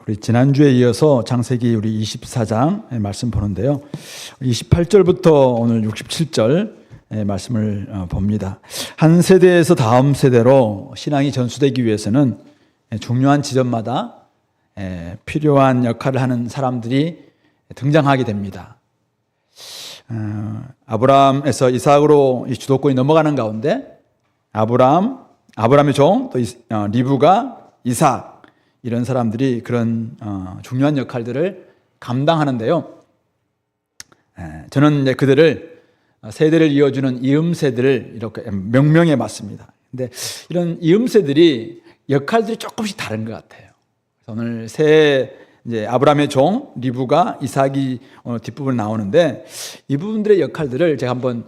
우리 지난주에 이어서 창세기 우리 24장의 말씀 보는데요. 28절부터 오늘 67절 말씀을 봅니다. 한 세대에서 다음 세대로 신앙이 전수되기 위해서는 중요한 지점마다 필요한 역할을 하는 사람들이 등장하게 됩니다. 아브라함에서 이삭으로 주도권이 넘어가는 가운데 아브라함의 종, 또 리브가, 이삭, 이런 사람들이 그런 중요한 역할들을 감당하는데요. 저는 이제 그들을 세대를 이어주는 이음새들을 이렇게 명명해 봤습니다. 근데 이런 이음새들이 역할들이 조금씩 다른 것 같아요. 그래서 오늘 이제 아브라함의 종 리브가, 이삭이 오늘 뒷부분에 나오는데 이 부분들의 역할들을 제가 한번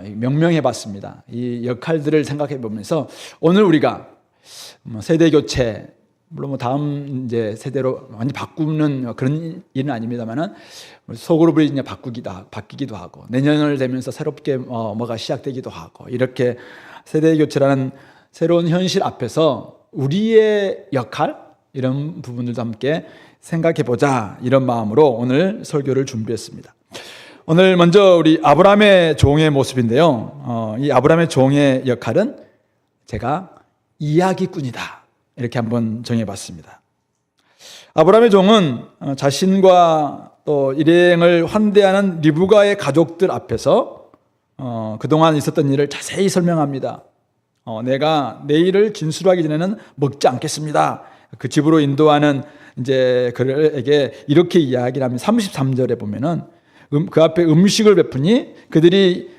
명명해 봤습니다. 이 역할들을 생각해 보면서 오늘 우리가 세대 교체, 물론 다음 이제 세대로 완전히 바꾸는 그런 일은 아닙니다만은 소그룹을 이제 바뀌기도 하고 내년을 되면서 새롭게 뭐가 시작되기도 하고 이렇게 세대 교체라는 새로운 현실 앞에서 우리의 역할 이런 부분들도 함께 생각해 보자 이런 마음으로 오늘 설교를 준비했습니다. 오늘 먼저 우리 아브라함의 종의 모습인데요. 이 아브라함의 종의 역할은 제가 이야기꾼이다. 이렇게 한번 정해봤습니다. 아브라함의 종은 자신과 또 일행을 환대하는 리브가의 가족들 앞에서 그동안 있었던 일을 자세히 설명합니다. 내가 내일을 진술하기 전에는 먹지 않겠습니다. 그 집으로 인도하는 이제 그에게 이렇게 이야기를 하면 33절에 보면은 그 앞에 음식을 베푸니 그들이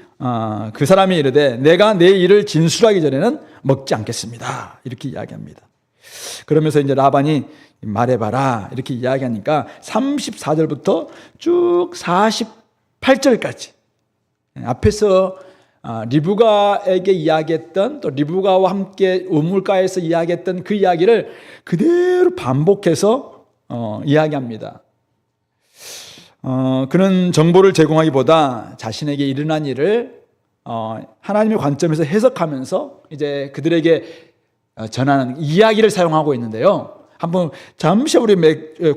그 사람이 이르되 내가 내 일을 진술하기 전에는 먹지 않겠습니다. 이렇게 이야기합니다. 그러면서 이제 라반이 말해봐라 이렇게 이야기하니까 34절부터 쭉 48절까지 앞에서 리브가에게 이야기했던 또 리브가와 함께 우물가에서 이야기했던 그 이야기를 그대로 반복해서 이야기합니다. 그는 정보를 제공하기보다 자신에게 일어난 일을 하나님의 관점에서 해석하면서 이제 그들에게 전하는 이야기를 사용하고 있는데요. 한번 잠시 우리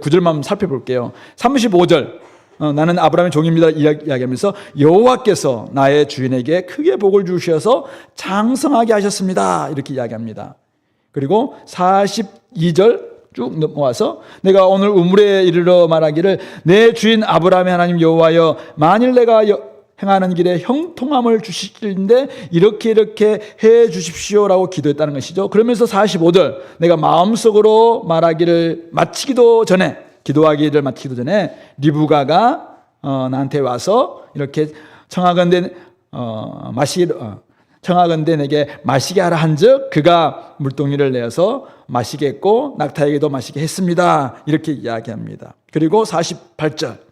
구절만 살펴볼게요. 35절 나는 아브라함의 종입니다 이야기하면서 여호와께서 나의 주인에게 크게 복을 주셔서 장성하게 하셨습니다. 이렇게 이야기합니다. 그리고 42절 쭉 넘어와서 내가 오늘 우물에 이르러 말하기를 내 주인 아브라함의 하나님 여호와여 만일 내가 행하는 길에 형통함을 주시는데 이렇게 해 주십시오라고 기도했다는 것이죠. 그러면서 45절 내가 마음속으로 말하기를 기도하기를 마치기도 전에 리브가가 나한테 와서 이렇게 청하건대 내게 마시게 하라 한즉 그가 물동이를 내어서 마시게 했고 낙타에게도 마시게 했습니다. 이렇게 이야기합니다. 그리고 48절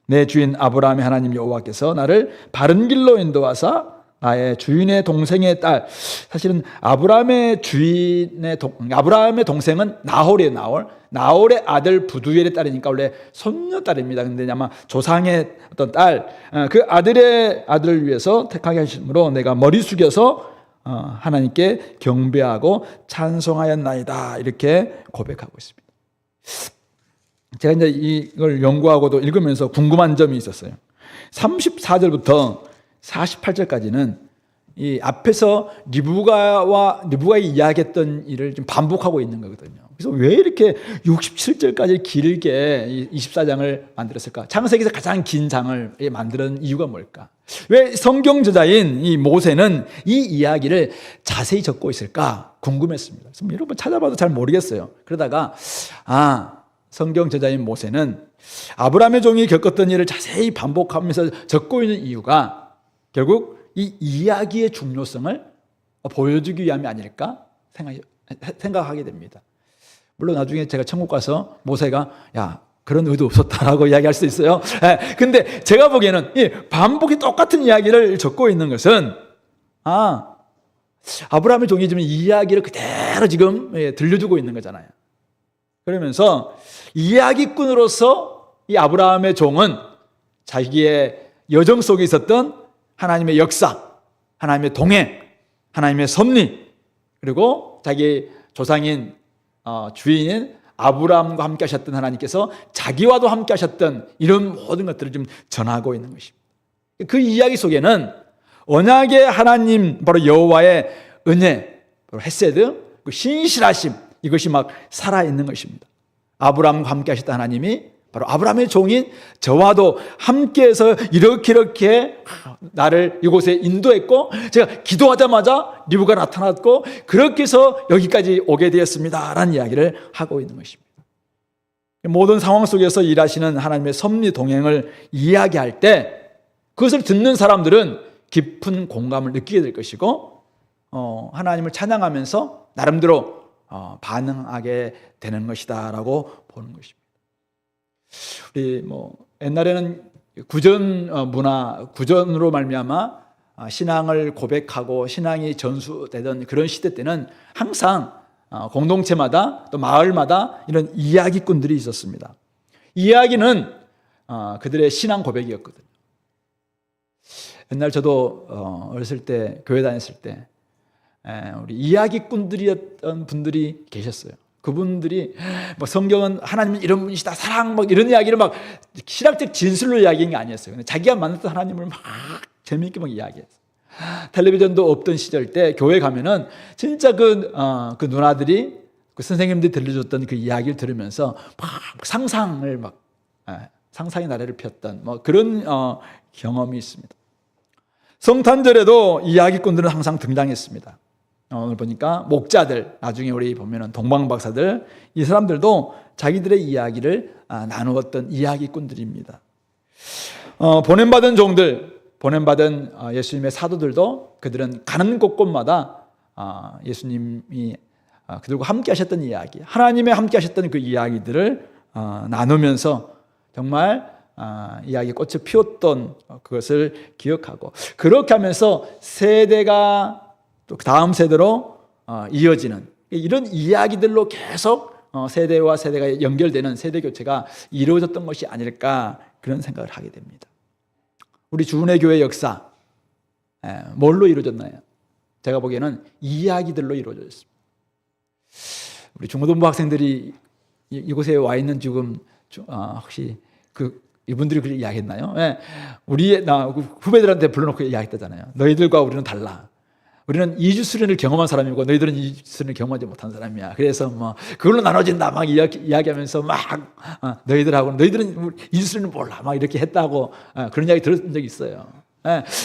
내 주인 아브라함의 하나님 여호와께서 나를 바른 길로 인도하사 나의 주인의 동생의 딸, 사실은 아브라함의 동생은 나홀이에요. 나홀의 아들 부두엘의 딸이니까 원래 손녀딸입니다. 근데 아마 조상의 어떤 딸, 그 아들을 위해서 택하게 하심으로 내가 머리 숙여서 하나님께 경배하고 찬송하였나이다. 이렇게 고백하고 있습니다. 제가 이제 이걸 연구하고도 읽으면서 궁금한 점이 있었어요. 34절부터 48절까지는 이 앞에서 리브가가 이야기했던 일을 좀 반복하고 있는 거거든요. 그래서 왜 이렇게 67절까지 길게 24장을 만들었을까? 창세기에서 가장 긴 장을 만드는 이유가 뭘까? 왜 성경 저자인 이 모세는 이 이야기를 자세히 적고 있을까? 궁금했습니다. 그래서 여러분 찾아봐도 잘 모르겠어요. 그러다가 성경 저자인 모세는 아브라함의 종이 겪었던 일을 자세히 반복하면서 적고 있는 이유가 결국 이 이야기의 중요성을 보여주기 위함이 아닐까 생각하게 됩니다. 물론 나중에 제가 천국 가서 모세가 그런 의도 없었다라고 이야기할 수 있어요. 근데 제가 보기에는 이 반복이 똑같은 이야기를 적고 있는 것은 아브라함의 종이 지금 이야기를 그대로 지금 들려주고 있는 거잖아요. 그러면서 이야기꾼으로서 이 아브라함의 종은 자기의 여정 속에 있었던 하나님의 역사, 하나님의 동행, 하나님의 섭리, 그리고 자기 조상인 주인인 아브라함과 함께 하셨던 하나님께서 자기와도 함께 하셨던 이런 모든 것들을 좀 전하고 있는 것입니다. 그 이야기 속에는 언약의 하나님 바로 여호와의 은혜, 바로 헤세드, 그 신실하심, 이것이 막 살아있는 것입니다. 아브라함과 함께 하셨던 하나님이 바로 아브라함의 종인 저와도 함께해서 이렇게 나를 이곳에 인도했고, 제가 기도하자마자 리브가 나타났고, 그렇게 해서 여기까지 오게 되었습니다 라는 이야기를 하고 있는 것입니다. 모든 상황 속에서 일하시는 하나님의 섭리 동행을 이야기할 때 그것을 듣는 사람들은 깊은 공감을 느끼게 될 것이고, 하나님을 찬양하면서 나름대로 반응하게 되는 것이다 라고 보는 것입니다. 우리 옛날에는 구전 문화, 구전으로 말미암아 신앙을 고백하고 신앙이 전수되던 그런 시대 때는 항상 공동체마다 또 마을마다 이런 이야기꾼들이 있었습니다. 이야기는 그들의 신앙 고백이었거든요. 옛날 저도 어렸을 때 교회 다녔을 때 우리 이야기꾼들이었던 분들이 계셨어요. 그분들이 성경은 하나님은 이런 분이시다, 사랑, 이런 이야기를 막 신학적 진술로 이야기한 게 아니었어요. 근데 자기가 만났던 하나님을 막 재미있게 막 이야기했어요. 텔레비전도 없던 시절 때 교회 가면은 진짜 그 누나들이, 그 선생님들이 들려줬던 그 이야기를 들으면서 막 상상을 상상의 나래를 폈던 그런 경험이 있습니다. 성탄절에도 이야기꾼들은 항상 등장했습니다. 오늘 보니까 목자들, 나중에 우리 보면은 동방박사들, 이 사람들도 자기들의 이야기를 나누었던 이야기꾼들입니다. 보냄받은 종들, 보냄받은 예수님의 사도들도 그들은 가는 곳곳마다 예수님이 그들과 함께 하셨던 이야기, 하나님의 함께 하셨던 그 이야기들을 나누면서 정말 이야기의 꽃을 피웠던 그것을 기억하고, 그렇게 하면서 세대가 또 다음 세대로 이어지는 이런 이야기들로 계속 세대와 세대가 연결되는 세대 교체가 이루어졌던 것이 아닐까, 그런 생각을 하게 됩니다. 우리 주은혜 교회 역사 뭘로 이루어졌나요? 제가 보기에는 이야기들로 이루어졌습니다. 우리 중고등부 학생들이 이곳에 와 있는 지금 혹시 이분들이 그렇게 이야기했나요? 우리 후배들한테 불러놓고 이야기했다잖아요. 너희들과 우리는 달라. 우리는 이주 수련을 경험한 사람이고 너희들은 이주 수련을 경험하지 못한 사람이야. 그래서 그걸로 나눠진다 막 이야기하면서 막 너희들하고는, 너희들은 이주 수련을 몰라 막 이렇게 했다고 그런 이야기 들었던 적이 있어요.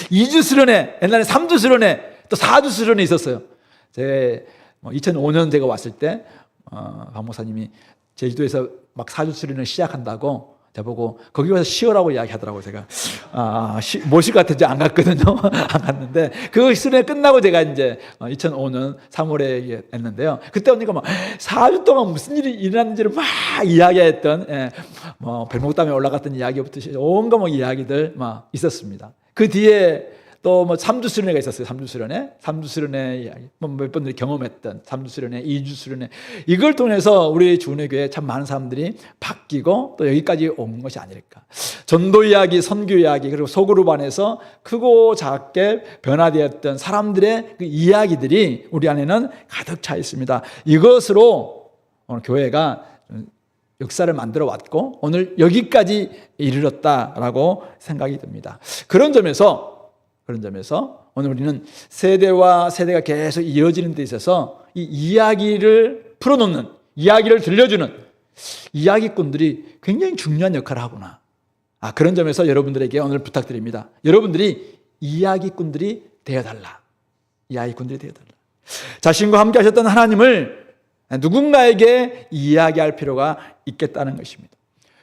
이주 수련회, 옛날에 3주 수련회, 또 4주 수련회 있었어요. 제가 2005년 제가 왔을 때 박 목사님이 제주도에서 막 4주 수련을 시작한다고 저보고 거기 가서 쉬어라고 이야기하더라고요. 제가 모실 것 같아서 안 갔거든요. 안 갔는데 그 수련회 끝나고 제가 이제 2005년 3월에 했는데요. 그때 오니까 막 4주 동안 무슨 일이 일어났는지를 막 이야기했던, 별목담에 올라갔던 이야기부터 온갖 이야기들 막 있었습니다. 그 뒤에 또 3주 수련회가 있었어요. 3주 수련회. 3주 수련회 이야기. 몇 번들이 경험했던 3주 수련회, 2주 수련회. 이걸 통해서 우리 주은혜교회 참 많은 사람들이 바뀌고 또 여기까지 온 것이 아닐까. 전도 이야기, 선교 이야기, 그리고 소그룹 안에서 크고 작게 변화되었던 사람들의 그 이야기들이 우리 안에는 가득 차 있습니다. 이것으로 오늘 교회가 역사를 만들어 왔고 오늘 여기까지 이르렀다라고 생각이 듭니다. 그런 점에서 오늘 우리는 세대와 세대가 계속 이어지는 데 있어서 이 이야기를 풀어놓는, 이야기를 들려주는 이야기꾼들이 굉장히 중요한 역할을 하구나. 그런 점에서 여러분들에게 오늘 부탁드립니다. 여러분들이 이야기꾼들이 되어달라. 이야기꾼들이 되어달라. 자신과 함께 하셨던 하나님을 누군가에게 이야기할 필요가 있겠다는 것입니다.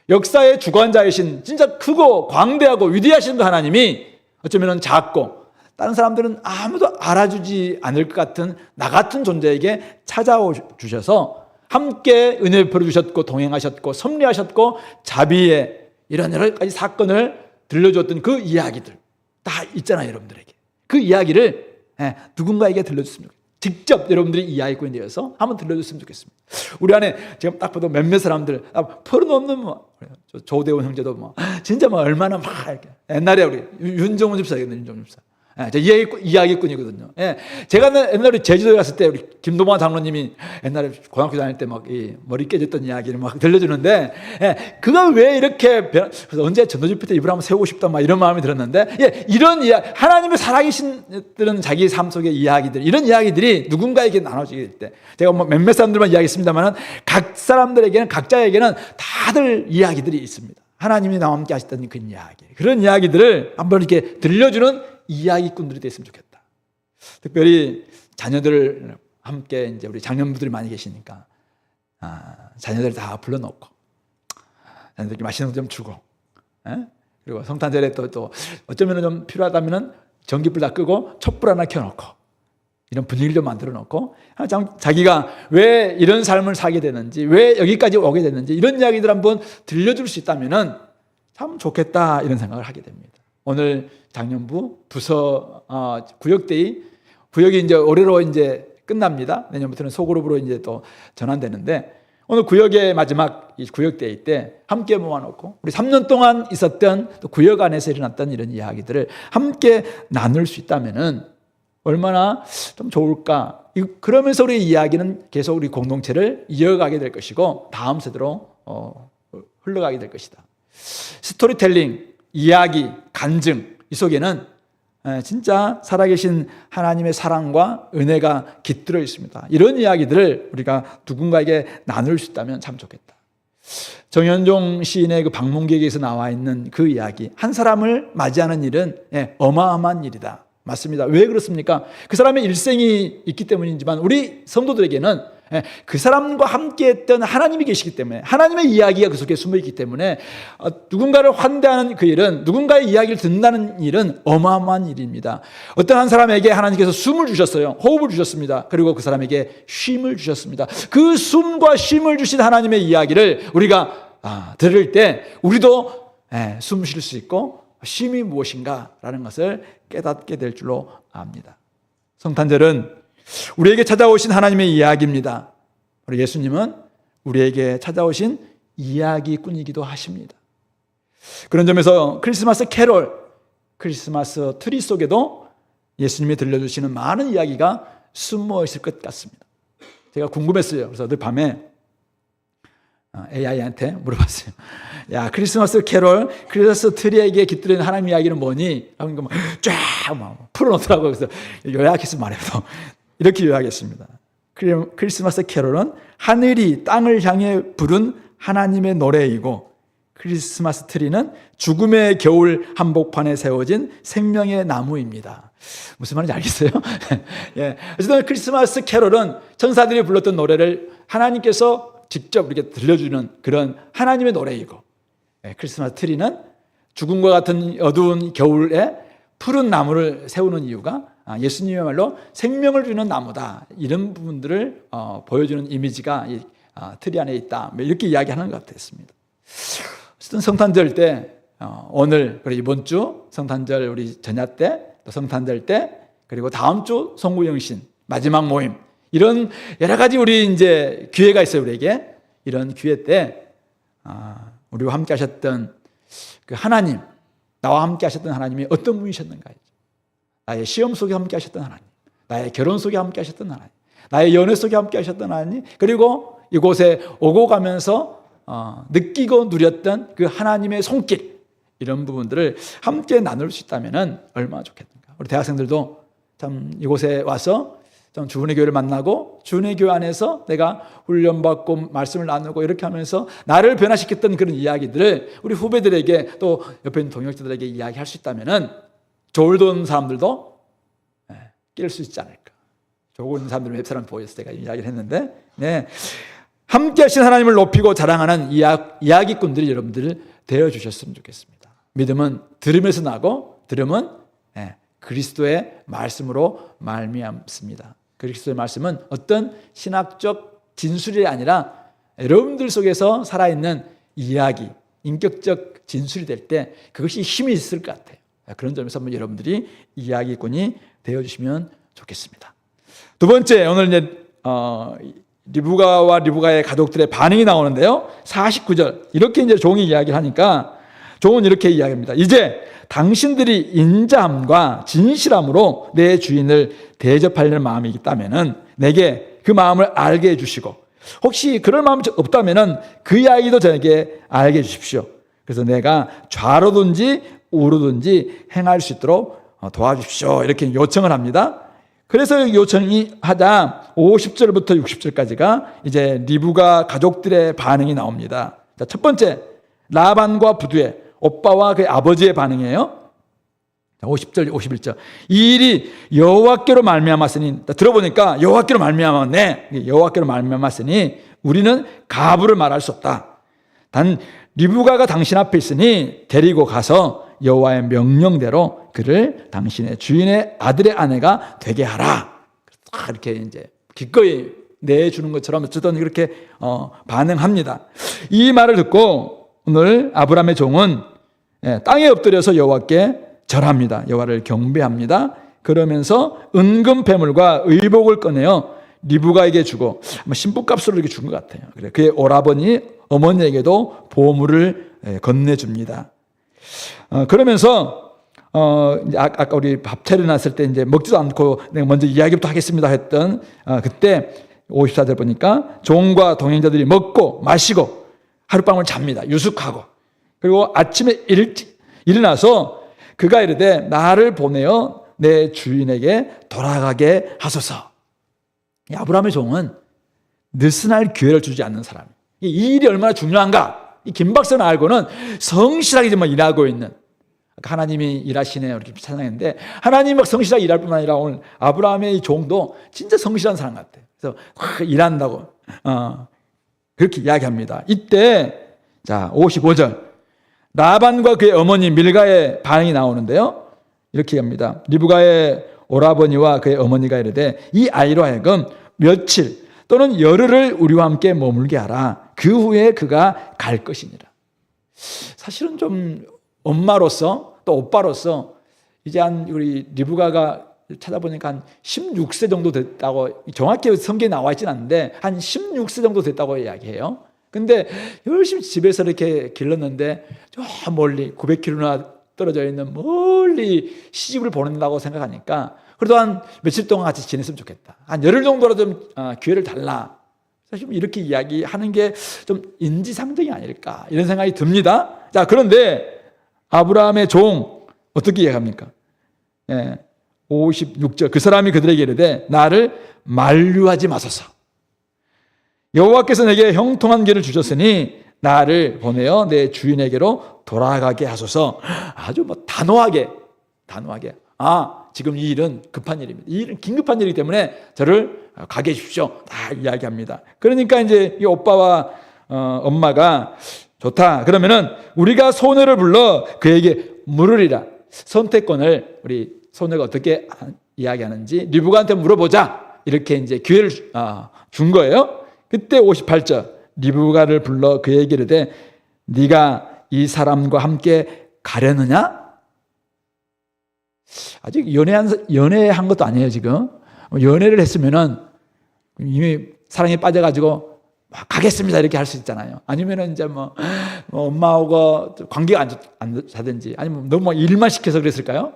역사의 주관자이신 진짜 크고 광대하고 위대하신 하나님이 어쩌면 작고 다른 사람들은 아무도 알아주지 않을 것 같은 나 같은 존재에게 찾아오셔서 함께 은혜를 베풀어주셨고 동행하셨고 섭리하셨고 자비의 이런 여러 가지 사건을 들려줬던 그 이야기들 다 있잖아요. 여러분들에게 그 이야기를 누군가에게 들려줬으면 좋겠어요. 직접 여러분들이 이야기꾼이 되어서 한번 들려줬으면 좋겠습니다. 우리 안에 지금 딱 봐도 몇몇 사람들 퍼놓는 조대원 형제도 진짜 얼마나 막 이렇게 옛날에 우리 윤정훈 집사겠네. 윤정훈 집사 저 이야기꾼이거든요. 예. 제가 옛날에 제주도에 갔을 때 우리 김도만 장로님이 옛날에 고등학교 다닐 때 막 머리 깨졌던 이야기를 막 들려주는데, 예. 그가 왜 이렇게 그래서 언제 전도집회 때 이불 한번 세우고 싶다 막 이런 마음이 들었는데, 예. 이런 이야기, 하나님의 살아계신 자기 삶 속의 이야기들, 이런 이야기들이 누군가에게 나눠지게 될 때, 제가 뭐 몇몇 사람들만 이야기했습니다만은 각 사람들에게는, 각자에게는 다들 이야기들이 있습니다. 하나님이 나와 함께 하셨던 그 이야기, 그런 이야기들을 한번 이렇게 들려주는 이야기꾼들이 됐으면 좋겠다. 특별히 자녀들을 함께 이제 우리 장년부들이 많이 계시니까 자녀들 다 불러놓고 자녀들께 맛있는 거 좀 주고, 그리고 성탄절에 또 어쩌면 좀 필요하다면은 전기불 다 끄고 촛불 하나 켜놓고 이런 분위기를 좀 만들어 놓고 자기가 왜 이런 삶을 살게 되는지, 왜 여기까지 오게 됐는지 이런 이야기들 한번 들려줄 수 있다면은 참 좋겠다 이런 생각을 하게 됩니다. 오늘 장년부 부서 구역대의, 구역이 이제 올해로 이제 끝납니다. 내년부터는 소그룹으로 이제 또 전환되는데, 오늘 구역의 마지막 이 구역대회 때 함께 모아놓고 우리 3년 동안 있었던 또 구역 안에서 일어났던 이런 이야기들을 함께 나눌 수 있다면은 얼마나 좀 좋을까. 그러면서 우리 이야기는 계속 우리 공동체를 이어가게 될 것이고 다음 세대로 흘러가게 될 것이다. 스토리텔링, 이야기, 간증, 이 속에는 진짜 살아계신 하나님의 사랑과 은혜가 깃들어 있습니다. 이런 이야기들을 우리가 누군가에게 나눌 수 있다면 참 좋겠다. 정현종 시인의 그 방문객에서 나와 있는 그 이야기, 한 사람을 맞이하는 일은 어마어마한 일이다. 맞습니다. 왜 그렇습니까? 그 사람의 일생이 있기 때문이지만 우리 성도들에게는 그 사람과 함께 했던 하나님이 계시기 때문에, 하나님의 이야기가 그 속에 숨어 있기 때문에 누군가를 환대하는 그 일은, 누군가의 이야기를 듣는다는 일은 어마어마한 일입니다. 어떤 한 사람에게 하나님께서 숨을 주셨어요. 호흡을 주셨습니다. 그리고 그 사람에게 쉼을 주셨습니다. 그 숨과 쉼을 주신 하나님의 이야기를 우리가 들을 때 우리도 숨 쉴 수 있고 쉼이 무엇인가라는 것을 깨닫게 될 줄로 압니다. 성탄절은 우리에게 찾아오신 하나님의 이야기입니다. 우리 예수님은 우리에게 찾아오신 이야기꾼이기도 하십니다. 그런 점에서 크리스마스 캐롤, 크리스마스 트리 속에도 예수님이 들려주시는 많은 이야기가 숨어 있을 것 같습니다. 제가 궁금했어요. 그래서 어제 밤에 AI한테 물어봤어요. 야, 크리스마스 캐롤, 크리스마스 트리에게 깃들이는 하나님 이야기는 뭐니? 하고 쫙 풀어놓더라고요. 그래서 요약해서 말해도 이렇게 요약했습니다. 크리스마스 캐롤은 하늘이 땅을 향해 부른 하나님의 노래이고, 크리스마스 트리는 죽음의 겨울 한복판에 세워진 생명의 나무입니다. 무슨 말인지 알겠어요? 예. 어쨌든 크리스마스 캐롤은 천사들이 불렀던 노래를 하나님께서 직접 이렇게 들려주는 그런 하나님의 노래이고, 크리스마스 트리는 죽음과 같은 어두운 겨울에 푸른 나무를 세우는 이유가 예수님이야말로 생명을 주는 나무다. 이런 부분들을 보여주는 이미지가 이 트리 안에 있다. 이렇게 이야기하는 것 같았습니다. 어쨌든 성탄절 때, 오늘 그리고 이번 주 성탄절 우리 전야 때, 또 성탄절 때, 그리고 다음 주 송구영신 마지막 모임, 이런 여러 가지 우리 이제 기회가 있어요. 우리에게 이런 기회 때 우리와 함께 하셨던 그 하나님, 나와 함께 하셨던 하나님이 어떤 분이셨는가? 나의 시험 속에 함께 하셨던 하나님, 나의 결혼 속에 함께 하셨던 하나님, 나의 연애 속에 함께 하셨던 하나님, 그리고 이곳에 오고 가면서 느끼고 누렸던 그 하나님의 손길, 이런 부분들을 함께 나눌 수 있다면 얼마나 좋겠는가. 우리 대학생들도 참 이곳에 와서 좀 주은혜 교회를 만나고 주은혜 교회 안에서 내가 훈련받고 말씀을 나누고 이렇게 하면서 나를 변화시켰던 그런 이야기들을 우리 후배들에게 또 옆에 있는 동역자들에게 이야기할 수 있다면 졸던 사람들도 깰 수 있지 않을까. 졸고 있는 사람들 몇 사람 보여서 제가 이야기를 했는데, 함께 하신 하나님을 높이고 자랑하는 이야기꾼들이 여러분들을 되어주셨으면 좋겠습니다. 믿음은 들음에서 나고 들음은 그리스도의 말씀으로 말미암습니다. 그리스도의 말씀은 어떤 신학적 진술이 아니라 여러분들 속에서 살아있는 이야기, 인격적 진술이 될 때 그것이 힘이 있을 것 같아요. 그런 점에서 한번 여러분들이 이야기꾼이 되어주시면 좋겠습니다. 두 번째, 오늘 이제 리브가와 리브가의 가족들의 반응이 나오는데요. 49절 이렇게 이제 종이 이야기를 하니까 종은 이렇게 이야기합니다. 이제 당신들이 인자함과 진실함으로 내 주인을 대접하려는 마음이 있다면 내게 그 마음을 알게 해주시고, 혹시 그럴 마음이 없다면 그 이야기도 저에게 알게 해주십시오. 그래서 내가 좌로든지 우로든지 행할 수 있도록 도와주십시오. 이렇게 요청을 합니다. 그래서 요청이 하자 50절부터 60절까지가 이제 리브가 가족들의 반응이 나옵니다. 자, 첫 번째, 라반과 부두의 오빠와 그의 아버지의 반응이에요. 50절, 51절. 이 일이 여호와께로 말미암았으니, 들어보니까 여호와께로 말미암았네. 여호와께로 말미암았으니 우리는 가부를 말할 수 없다. 단 리브가가 당신 앞에 있으니 데리고 가서 여호와의 명령대로 그를 당신의 주인의 아들의 아내가 되게 하라. 이렇게 이제 기꺼이 내주는 것처럼 어쨌든 그렇게 반응합니다. 이 말을 듣고 오늘 아브라함의 종은 땅에 엎드려서 여호와께 절합니다. 여호와를 경배합니다. 그러면서 은금 패물과 의복을 꺼내어 리브가에게 주고 아마 신부값으로 이렇게 준 것 같아요. 그래, 그의 오라버니 어머니에게도 보물을 건네줍니다. 그러면서 이제 아까 우리 밥 차려놨을 때 이제 먹지도 않고 내가 먼저 이야기부터 하겠습니다 했던 그때 54절 보니까 종과 동행자들이 먹고 마시고 하룻밤을 잡니다. 유숙하고. 그리고 아침에 일찍 일어나서 그가 이르되 나를 보내어 내 주인에게 돌아가게 하소서. 아브라함의 종은 느슨할 기회를 주지 않는 사람이에요. 이 일이 얼마나 중요한가? 이 김박사는 알고는 성실하게 정말 일하고 있는, 하나님이 일하시네요 이렇게 찬양했는데, 하나님이 막 성실하게 일할 뿐만 아니라 오늘 아브라함의 이 종도 진짜 성실한 사람 같아요. 그래서 일한다고 그렇게 이야기합니다. 이때 자 55절 라반과 그의 어머니 밀가의 반응이 나오는데요. 이렇게 합니다. 리브가의 오라버니와 그의 어머니가 이르되 이 아이로 하여금 며칠 또는 열흘을 우리와 함께 머물게 하라. 그 후에 그가 갈 것이니라. 사실은 좀 엄마로서 또 오빠로서 이제 한 우리 리브가가 찾아보니까 한 16세 정도 됐다고, 정확히 성경에 나와 있지는 않는데 한 16세 정도 됐다고 이야기해요. 근데 열심히 집에서 이렇게 길렀는데 저 멀리 900km나 떨어져 있는 멀리 시집을 보낸다고 생각하니까 그래도 한 며칠 동안 같이 지냈으면 좋겠다. 한 열흘 정도라도 좀 기회를 달라. 사실 이렇게 이야기하는 게 좀 인지상정이 아닐까 이런 생각이 듭니다. 자, 그런데 아브라함의 종 어떻게 이야기합니까? 56절 그 사람이 그들에게 이르되 나를 만류하지 마소서. 여호와께서 내게 형통한 길을 주셨으니 나를 보내어 내 주인에게로 돌아가게 하소서. 아주 뭐 단호하게 지금 이 일은 급한 일입니다. 이 일은 긴급한 일이기 때문에 저를 가게 해주십시오. 다 이야기합니다. 그러니까 이제 이 오빠와 엄마가 좋다. 그러면은 우리가 소녀를 불러 그에게 물으리라. 선택권을 우리 소녀가 어떻게 이야기하는지 리브가한테 물어보자. 이렇게 이제 기회를 준 거예요. 그때 58절 리브가를 불러 그에게 이르되 네가 이 사람과 함께 가려느냐? 아직 연애한 것도 아니에요. 지금 연애를 했으면은 이미 사랑에 빠져가지고 가겠습니다 이렇게 할 수 있잖아요. 아니면은 이제 뭐 엄마하고 관계가 안 자든지 아니면 너무 일만 시켜서 그랬을까요?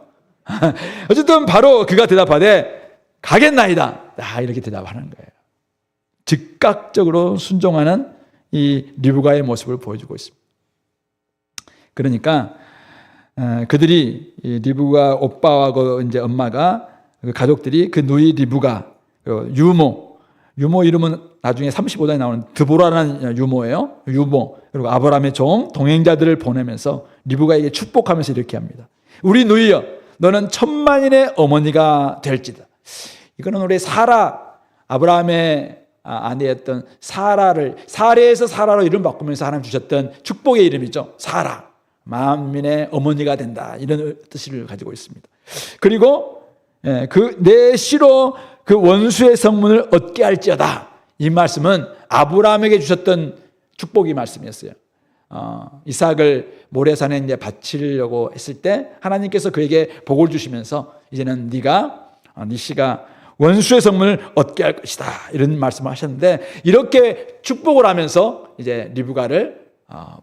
어쨌든 바로 그가 대답하되 가겠나이다. 이렇게 대답하는 거예요. 즉각적으로 순종하는 이 리브가의 모습을 보여주고 있습니다. 그러니까 그들이 리브가 오빠하고 이제 엄마가 그 가족들이 그 누이 리브가 유모 이름은 나중에 35장에 나오는 드보라라는 유모예요. 유모 그리고 아브라함의 종 동행자들을 보내면서 리브가에게 축복하면서 이렇게 합니다. 우리 누이여 너는 천만인의 어머니가 될지다. 이거는 우리 사라 아브라함의 아내였던 사레에서 사라로 이름 바꾸면서 하나님 주셨던 축복의 이름이죠. 사라 만민의 어머니가 된다 이런 뜻을 가지고 있습니다. 그리고 그 내 씨로 그 원수의 성문을 얻게 할지어다. 이 말씀은 아브라함에게 주셨던 축복의 말씀이었어요. 이삭을 모래산에 이제 바치려고 했을 때 하나님께서 그에게 복을 주시면서 이제는 네 씨가 원수의 성문을 얻게 할 것이다 이런 말씀을 하셨는데 이렇게 축복을 하면서 이제 리브가를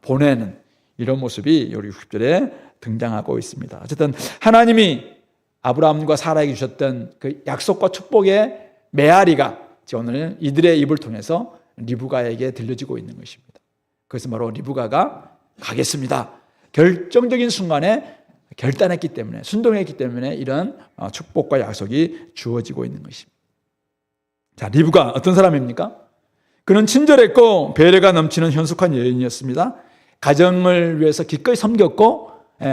보내는 이런 모습이 우리 60절에 등장하고 있습니다. 어쨌든 하나님이 아브라함과 사라에게 주셨던 그 약속과 축복의 메아리가 오늘 이들의 입을 통해서 리브가에게 들려지고 있는 것입니다. 그것은 바로 리브가가 가겠습니다. 결정적인 순간에 결단했기 때문에, 순종했기 때문에 이런 축복과 약속이 주어지고 있는 것입니다. 자, 리브가 어떤 사람입니까? 그는 친절했고 배려가 넘치는 현숙한 여인이었습니다. 가정을 위해서 기꺼이 섬겼고,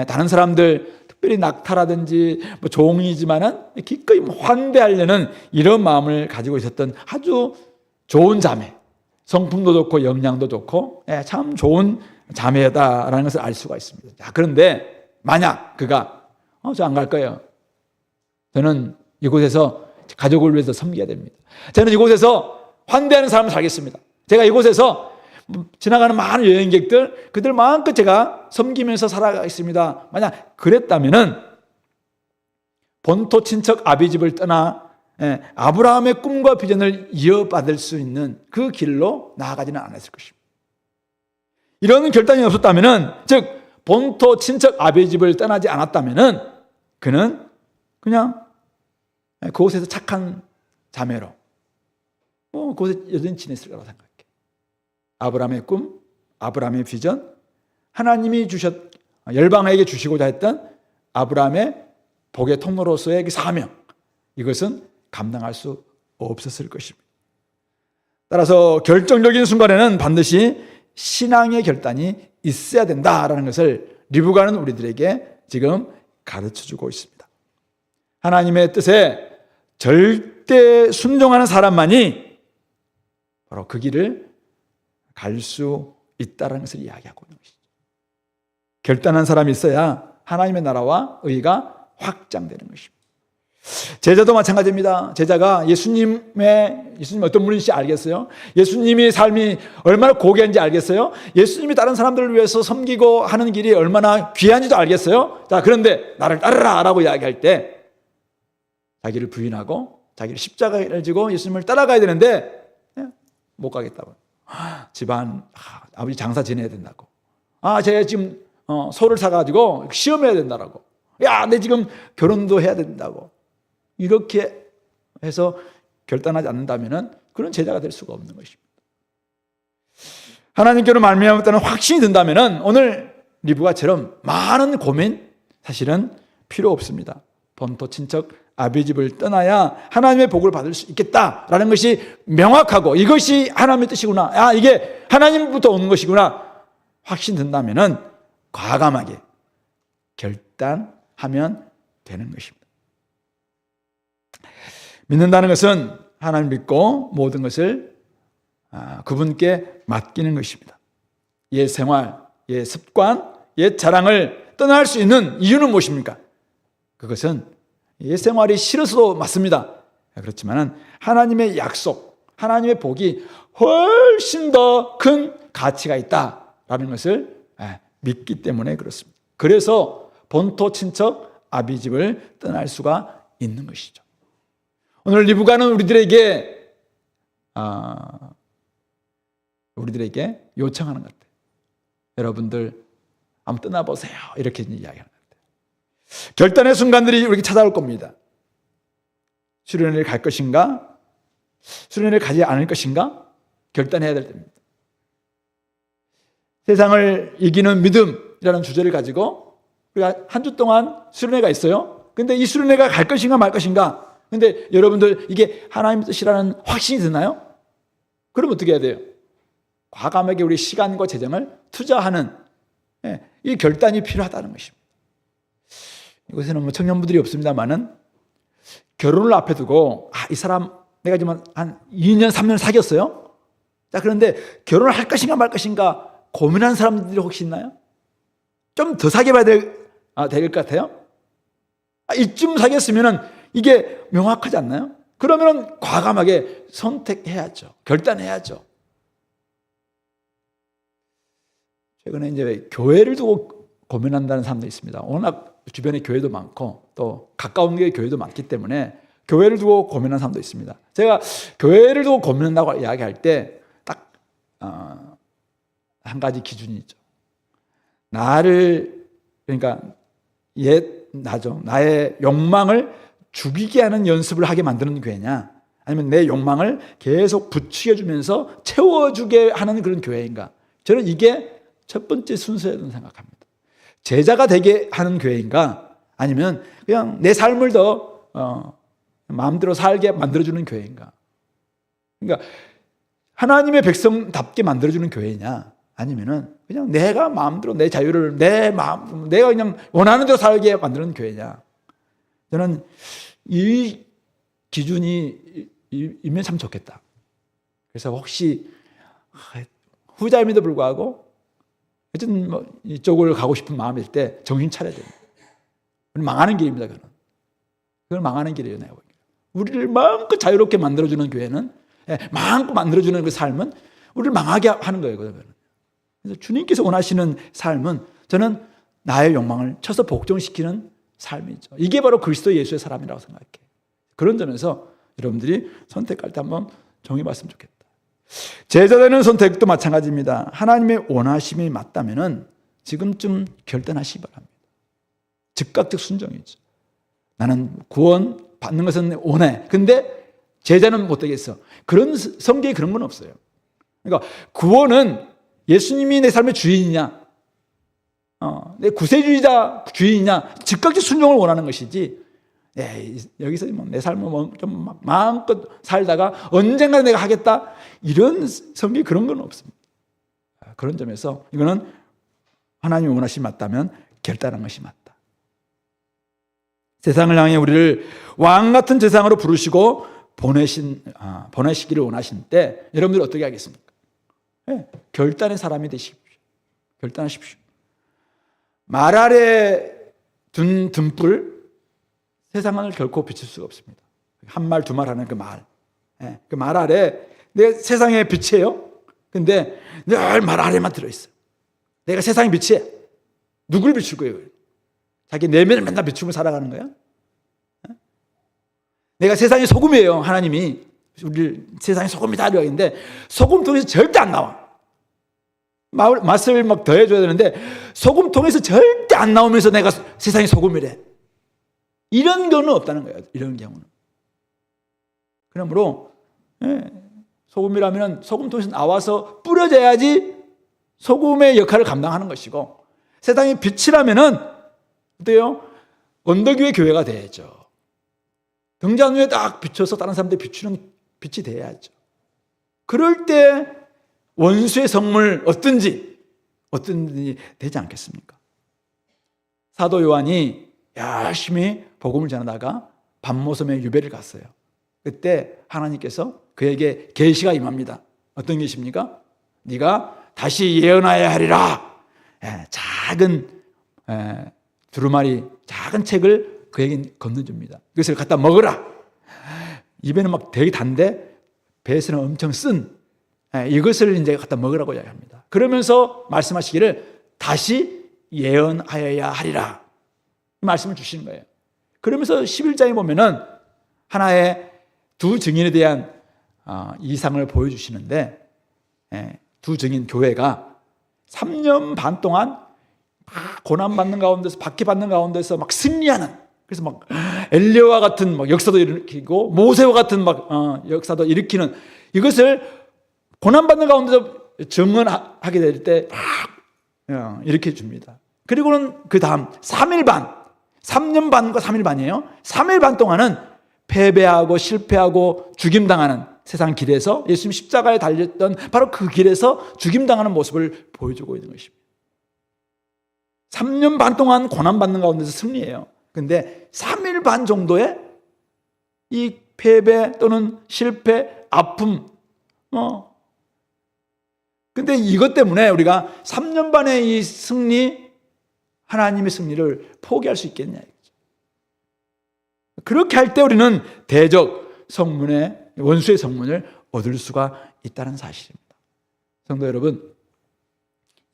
다른 사람들 특별히 낙타라든지 종이지만은 기꺼이 환대하려는 이런 마음을 가지고 있었던 아주 좋은 자매, 성품도 좋고 영양도 좋고 참 좋은 자매다라는 것을 알 수가 있습니다. 자, 그런데 만약 그가 저 안 갈 거예요. 저는 이곳에서 가족을 위해서 섬겨야 됩니다. 저는 이곳에서 환대하는 사람을 살겠습니다. 제가 이곳에서 지나가는 많은 여행객들, 그들 마음껏 제가 섬기면서 살아가겠습니다. 만약 그랬다면은 본토 친척 아비집을 떠나 아브라함의 꿈과 비전을 이어받을 수 있는 그 길로 나아가지는 않았을 것입니다. 이런 결단이 없었다면은, 즉 본토 친척 아비집을 떠나지 않았다면은 그는 그냥 그곳에서 착한 자매로 그곳에 여전히 지냈을 거라고 생각해요. 아브라함의 꿈, 아브라함의 비전, 하나님이 열방에게 주시고자 했던 아브라함의 복의 통로로서의 그 사명, 이것은 감당할 수 없었을 것입니다. 따라서 결정적인 순간에는 반드시 신앙의 결단이 있어야 된다라는 것을 리브가는 우리들에게 지금 가르쳐주고 있습니다. 하나님의 뜻에 절대 순종하는 사람만이 바로 그 길을 갈 수 있다는 것을 이야기하고 있는 것이죠. 결단한 사람이 있어야 하나님의 나라와 의가 확장되는 것입니다. 제자도 마찬가지입니다. 제자가 예수님이 어떤 분인지 알겠어요? 예수님의 삶이 얼마나 고귀한지 알겠어요? 예수님이 다른 사람들을 위해서 섬기고 하는 길이 얼마나 귀한지도 알겠어요? 자, 그런데 나를 따르라 라고 이야기할 때 자기를 부인하고 자기를 십자가를 지고 예수님을 따라가야 되는데 못 가겠다고. 집안 아버지 장사 지내야 된다고. 제가 지금 소를 사가지고 시험해야 된다라고. 내 지금 결혼도 해야 된다고. 이렇게 해서 결단하지 않는다면은 그런 제자가 될 수가 없는 것입니다. 하나님께로 말미암았다는 확신이 든다면은 오늘 리브가처럼 많은 고민 사실은 필요 없습니다. 본토 친척 아비집을 떠나야 하나님의 복을 받을 수 있겠다라는 것이 명확하고 이것이 하나님의 뜻이구나. 이게 하나님부터 오는 것이구나. 확신 든다면은 과감하게 결단하면 되는 것입니다. 믿는다는 것은 하나님 믿고 모든 것을 그분께 맡기는 것입니다. 옛 생활, 옛 습관, 옛 자랑을 떠날 수 있는 이유는 무엇입니까? 그것은 옛 생활이 싫어서도 맞습니다. 그렇지만 하나님의 약속, 하나님의 복이 훨씬 더 큰 가치가 있다라는 것을 믿기 때문에 그렇습니다. 그래서 본토 친척 아비집을 떠날 수가 있는 것이죠. 오늘 리브가는 우리들에게 요청하는 것 같아요. 여러분들 한번 떠나보세요. 이렇게 이야기하는 것 같아요. 결단의 순간들이 우리에게 찾아올 겁니다. 수련회를 갈 것인가? 수련회를 가지 않을 것인가? 결단해야 될 때입니다. 세상을 이기는 믿음이라는 주제를 가지고 우리가 한 주 동안 수련회가 있어요. 근데 이 수련회가 갈 것인가 말 것인가? 근데 여러분들 이게 하나님의 뜻이라는 확신이 드나요? 그럼 어떻게 해야 돼요? 과감하게 우리 시간과 재정을 투자하는 이 결단이 필요하다는 것입니다. 이곳에는 청년부들이 없습니다만은 결혼을 앞에 두고 이 사람 내가 지금 한 2년 3년 사귀었어요. 자, 그런데 결혼을 할 것인가 말 것인가 고민하는 사람들이 혹시 있나요? 좀 더 사귀어봐야 될 것 같아요. 이쯤 사귀었으면은 이게 명확하지 않나요? 그러면 과감하게 선택해야죠. 결단해야죠. 최근에 이제 교회를 두고 고민한다는 사람도 있습니다. 워낙 주변에 교회도 많고 또 가까운 게 교회도 많기 때문에 교회를 두고 고민하는 사람도 있습니다. 제가 교회를 두고 고민한다고 이야기할 때 딱 한 가지 기준이 있죠. 나를, 그러니까 나의 욕망을 죽이게 하는 연습을 하게 만드는 교회냐, 아니면 내 욕망을 계속 부추겨주면서 채워주게 하는 그런 교회인가? 저는 이게 첫 번째 순서라고 생각합니다. 제자가 되게 하는 교회인가, 아니면 그냥 내 삶을 더 마음대로 살게 만들어주는 교회인가? 그러니까 하나님의 백성답게 만들어주는 교회냐, 아니면은 그냥 내가 마음대로 내 자유를 내가 그냥 원하는 대로 살게 만드는 교회냐? 저는 이 기준이 이면 참 좋겠다. 그래서 혹시 후자임에도 불구하고 어쨌든 뭐 이쪽을 가고 싶은 마음일 때 정신 차려야 됩니다. 망하는 길입니다. 그건 망하는 길이에요. 내가 보기에. 우리를 마음껏 자유롭게 만들어주는 교회는, 마음껏 만들어주는 그 삶은 우리를 망하게 하는 거예요. 그래서 주님께서 원하시는 삶은 저는 나의 욕망을 쳐서 복종시키는 삶이죠. 이게 바로 그리스도 예수의 사람이라고 생각해요. 그런 점에서 여러분들이 선택할 때 한번 정해봤으면 좋겠다. 제자되는 선택도 마찬가지입니다. 하나님의 원하심이 맞다면은 지금쯤 결단하시기 바랍니다. 즉각적 순종이죠. 나는 구원 받는 것은 원해. 근데 제자는 못 되겠어. 그런 성경에 그런 건 없어요. 그러니까 구원은 예수님이 내 삶의 주인이냐, 내 구세주의자 주인이냐, 즉각적 순종을 원하는 것이지, 여기서 내 삶을 좀 마음껏 살다가 언젠가 내가 하겠다, 이런 성경에 그런 건 없습니다. 그런 점에서 이거는 하나님의 원하심이 맞다면 결단한 것이 맞다. 세상을 향해 우리를 왕 같은 세상으로 부르시고 보내시기를 원하신 때 여러분들 어떻게 하겠습니까? 결단의 사람이 되십시오. 결단하십시오. 말 아래 둔 등불, 세상을 결코 비칠 수가 없습니다. 한 말, 두 말 하는 그 말. 그 말 아래, 내 세상의 빛이에요. 근데 늘 말 아래만 들어있어. 내가 세상의 빛이에요. 누굴 비출 거예요? 자기 내면을 맨날 비추고 살아가는 거야? 내가 세상의 소금이에요. 하나님이 우리 세상의 소금이다 이러는데 소금통에서 절대 안 나와. 맛을 막 더해줘야 되는데 소금통에서 절대 안 나오면서 내가 세상의 소금이래. 이런 경우는 없다는 거예요. 이런 경우는. 그러므로 소금이라면 소금통에서 나와서 뿌려져야지 소금의 역할을 감당하는 것이고, 세상의 빛이라면은 어때요? 언덕 위의 교회가 돼야죠. 등잔 위에 딱 비춰서 다른 사람들 비추는 빛이 돼야죠. 그럴 때 원수의 성물 어떤지 되지 않겠습니까? 사도 요한이 열심히 복음을 전하다가 밤모섬에 유배를 갔어요. 그때 하나님께서 그에게 계시가 임합니다. 어떤 계시입니까? 네가 다시 예언하여야 하리라. 작은 두루마리 작은 책을 그에게 건네줍니다. 이것을 갖다 먹으라. 입에는 막 되게 단데 배에서는 엄청 쓴 이것을 이제 갖다 먹으라고 이야기합니다. 그러면서 말씀하시기를 다시 예언하여야 하리라. 이 말씀을 주시는 거예요. 그러면서 11장에 보면은 하나의 두 증인에 대한 이상을 보여주시는데, 두 증인 교회가 3년 반 동안 막 고난받는 가운데서, 박해받는 가운데서 막 승리하는, 그래서 막 엘리야와 같은 막 역사도 일으키고 모세와 같은 막 역사도 일으키는, 이것을 고난받는 가운데서 증언하게 될 때 막 일으켜 줍니다. 그리고는 그 다음 3일 반, 3년 반과 3일 반이에요. 3일 반 동안은 패배하고 실패하고 죽임당하는 세상 길에서, 예수님 십자가에 달렸던 바로 그 길에서 죽임당하는 모습을 보여주고 있는 것입니다. 3년 반 동안 고난받는 가운데서 승리해요. 근데 3일 반 정도의 이 패배 또는 실패, 아픔, 근데 이것 때문에 우리가 3년 반의 이 승리, 하나님의 승리를 포기할 수 있겠냐. 그렇게 할 때 우리는 대적 성문의, 원수의 성문을 얻을 수가 있다는 사실입니다. 성도 여러분,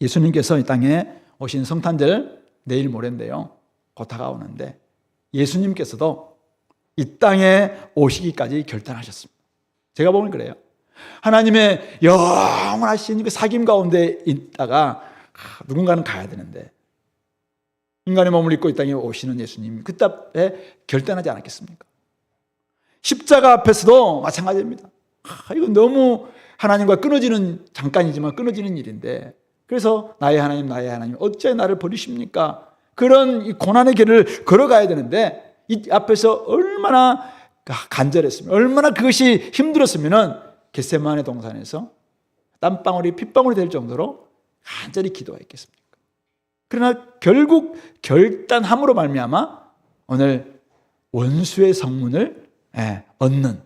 예수님께서 이 땅에 오신 성탄절 내일 모레인데요. 곧 다가오는데 예수님께서도 이 땅에 오시기까지 결단하셨습니다. 제가 보면 그래요. 하나님의 영원하신 그 사귐 가운데 있다가 누군가는 가야 되는데 인간의 몸을 입고 이 땅에 오시는 예수님 그 앞에 결단하지 않았겠습니까? 십자가 앞에서도 마찬가지입니다. 이건 너무 하나님과 끊어지는 잠깐이지만 끊어지는 일인데 그래서 나의 하나님 어찌 나를 버리십니까? 그런 이 고난의 길을 걸어가야 되는데 이 앞에서 얼마나 간절했으면 얼마나 그것이 힘들었으면 겟세마네 동산에서 땀방울이 핏방울이 될 정도로 간절히 기도했겠습니까? 그러나 결국 결단함으로 말미암아 오늘 원수의 성문을 얻는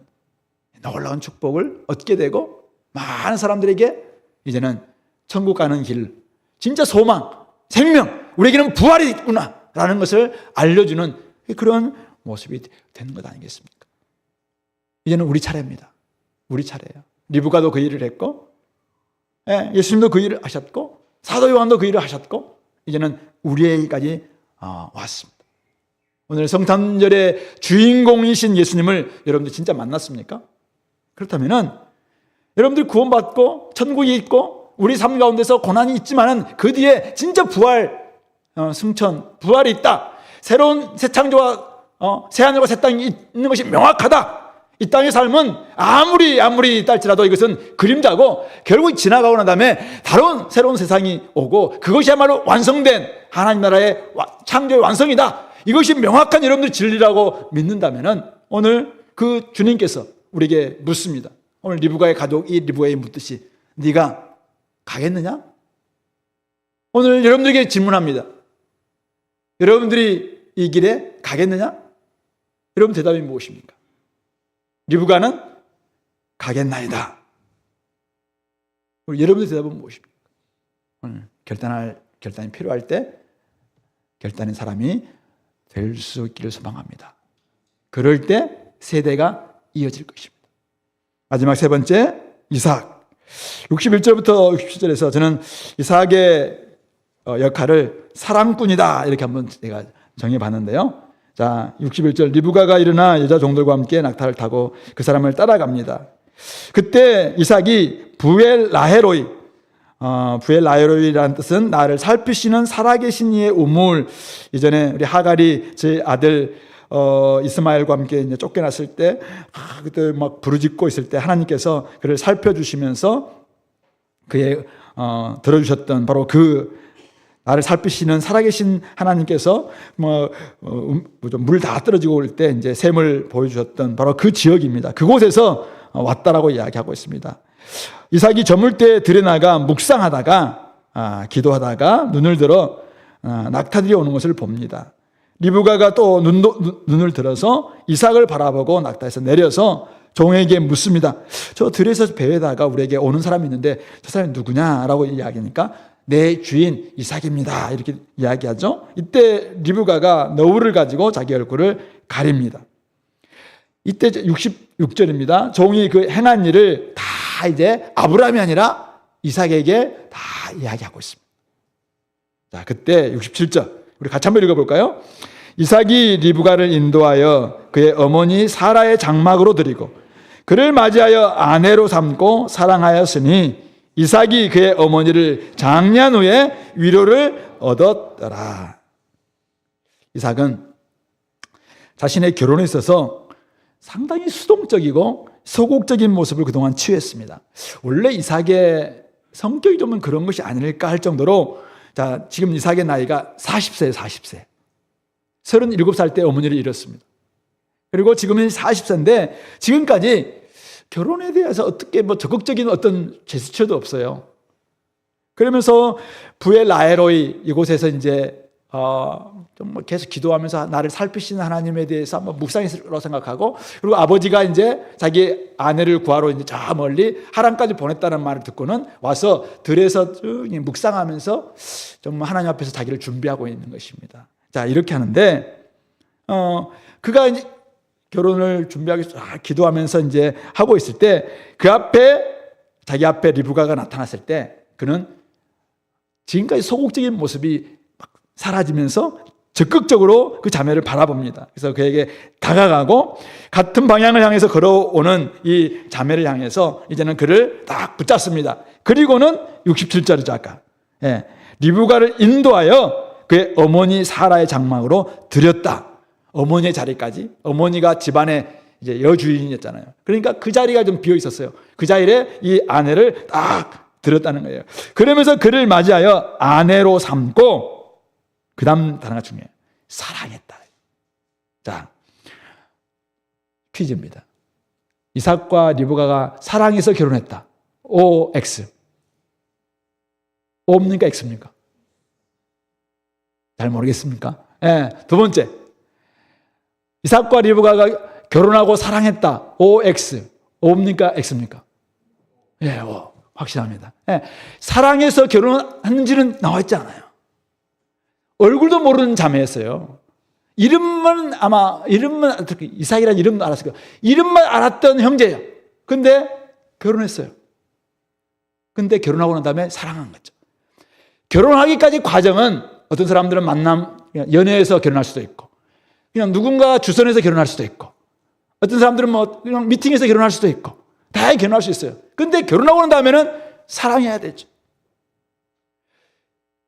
놀라운 축복을 얻게 되고 많은 사람들에게 이제는 천국 가는 길, 진짜 소망, 생명, 우리에게는 부활이 있구나 라는 것을 알려주는 그런 모습이 되는 것 아니겠습니까? 이제는 우리 차례입니다. 우리 차례예요. 리브가도 그 일을 했고 예수님도 그 일을 하셨고 사도 요한도 그 일을 하셨고 이제는 우리에게까지 왔습니다. 오늘 성탄절의 주인공이신 예수님을 여러분들 진짜 만났습니까? 그렇다면 여러분들 구원받고 천국이 있고 우리 삶 가운데서 고난이 있지만 그 뒤에 진짜 부활, 승천, 부활이 있다. 새로운 새 창조와 새하늘과 새 땅이 있는 것이 명확하다. 이 땅의 삶은 아무리 딸지라도 이것은 그림자고 결국 지나가고 난 다음에 다른 새로운 세상이 오고 그것이야말로 완성된 하나님 나라의 창조의 완성이다. 이것이 명확한 여러분들 진리라고 믿는다면 오늘 그 주님께서 우리에게 묻습니다. 오늘 리브가의 가족이 리브가에게 묻듯이 네가 가겠느냐? 오늘 여러분들에게 질문합니다. 여러분들이 이 길에 가겠느냐? 여러분 대답이 무엇입니까? 리브가는 가겠나이다. 여러분의 대답은 무엇입니까? 오늘 결단이 필요할 때 결단의 사람이 될 수 있기를 소망합니다. 그럴 때 세대가 이어질 것입니다. 마지막 세 번째, 이삭. 61절부터 67절에서 저는 이삭의 역할을 사랑꾼이다 이렇게 한번 제가 정해봤는데요. 자, 61절 리브가가 일어나 여자 종들과 함께 낙타를 타고 그 사람을 따라갑니다. 그때 이삭이 부엘라헤로이, 부엘라헤로이라는 뜻은 나를 살피시는 살아계신 이의 우물. 이전에 우리 하갈이 제 아들 이스마엘과 함께 이제 쫓겨났을 때 그때 막 부르짖고 있을 때 하나님께서 그를 살펴주시면서 그의 들어주셨던 바로 그 나를 살피시는 살아계신 하나님께서 물 다 떨어지고 올 때 이제 샘을 보여주셨던 바로 그 지역입니다. 그곳에서 왔다라고 이야기하고 있습니다. 이삭이 저물 때 들에 나가 묵상하다가 기도하다가 눈을 들어 낙타들이 오는 것을 봅니다. 리브가가 또 눈을 들어서 이삭을 바라보고 낙타에서 내려서 종에게 묻습니다. 저 들에서 배에다가 우리에게 오는 사람이 있는데 저 사람이 누구냐라고 이야기하니까 내 주인 이삭입니다 이렇게 이야기하죠. 이때 리브가가 너울을 가지고 자기 얼굴을 가립니다. 이때 66절입니다. 종이 그 행한 일을 다 이제 아브라함이 아니라 이삭에게 다 이야기하고 있습니다. 자, 그때 67절 우리 같이 한번 읽어볼까요? 이삭이 리브가를 인도하여 그의 어머니 사라의 장막으로 드리고 그를 맞이하여 아내로 삼고 사랑하였으니 이삭이 그의 어머니를 장례한 후에 위로를 얻었더라. 이삭은 자신의 결혼에 있어서 상당히 수동적이고 소극적인 모습을 그동안 취했습니다. 원래 이삭의 성격이 좀 그런 것이 아닐까 할 정도로 자, 지금 이삭의 나이가 40세예요. 40세. 37살 때 어머니를 잃었습니다. 그리고 지금은 40세인데 지금까지 결혼에 대해서 어떻게 적극적인 어떤 제스처도 없어요. 그러면서 부엘라헤로이 이곳에서 이제 좀 계속 기도하면서 나를 살피시는 하나님에 대해서 한번 묵상했으라고 생각하고 그리고 아버지가 이제 자기 아내를 구하러 이제 저 멀리 하란까지 보냈다는 말을 듣고는 와서 들에서 쭉 묵상하면서 정말 하나님 앞에서 자기를 준비하고 있는 것입니다. 자, 이렇게 하는데 그가 이제 결혼을 준비하기 위해서 기도하면서 이제 하고 있을 때 그 앞에 자기 앞에 리브가가 나타났을 때 그는 지금까지 소극적인 모습이 막 사라지면서 적극적으로 그 자매를 바라봅니다. 그래서 그에게 다가가고 같은 방향을 향해서 걸어오는 이 자매를 향해서 이제는 그를 딱 붙잡습니다. 그리고는 67절이죠 아까. 예. 리브가를 인도하여 그의 어머니 사라의 장막으로 들였다. 어머니의 자리까지. 어머니가 집안의 이제 여주인이었잖아요. 그러니까 그 자리가 좀 비어 있었어요. 그 자리에 이 아내를 딱 들였다는 거예요. 그러면서 그를 맞이하여 아내로 삼고, 그 다음 단어가 중요해요. 사랑했다. 자, 퀴즈입니다. 이삭과 리브가가 사랑해서 결혼했다. O, X. O입니까? X입니까? 잘 모르겠습니까? 네, 두 번째. 이삭과 리브가가 결혼하고 사랑했다. O, X. O입니까? X입니까? 예, O. 확실합니다. 예, 사랑해서 결혼했는지는 나와 있지 않아요. 얼굴도 모르는 자매였어요. 이름만 이삭이라는 이름도 알았을 거예요. 이름만 알았던 형제예요. 근데 결혼했어요. 근데 결혼하고 난 다음에 사랑한 거죠. 결혼하기까지 과정은 어떤 사람들은 연애해서 결혼할 수도 있고, 그냥 누군가 주선해서 결혼할 수도 있고, 어떤 사람들은 뭐 그냥 미팅에서 결혼할 수도 있고, 다 결혼할 수 있어요. 근데 결혼하고 난 다음에는 사랑해야 되죠.